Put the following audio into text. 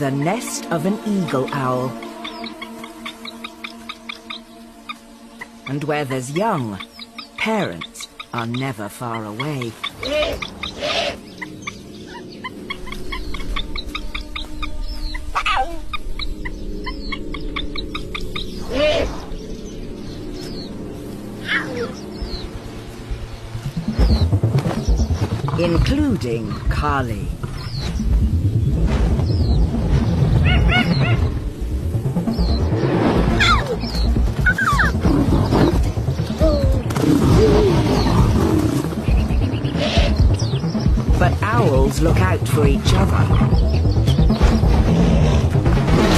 the nest of an eagle owl. And where there's young, parents are never far away. Including Kali. But owls look out for each other.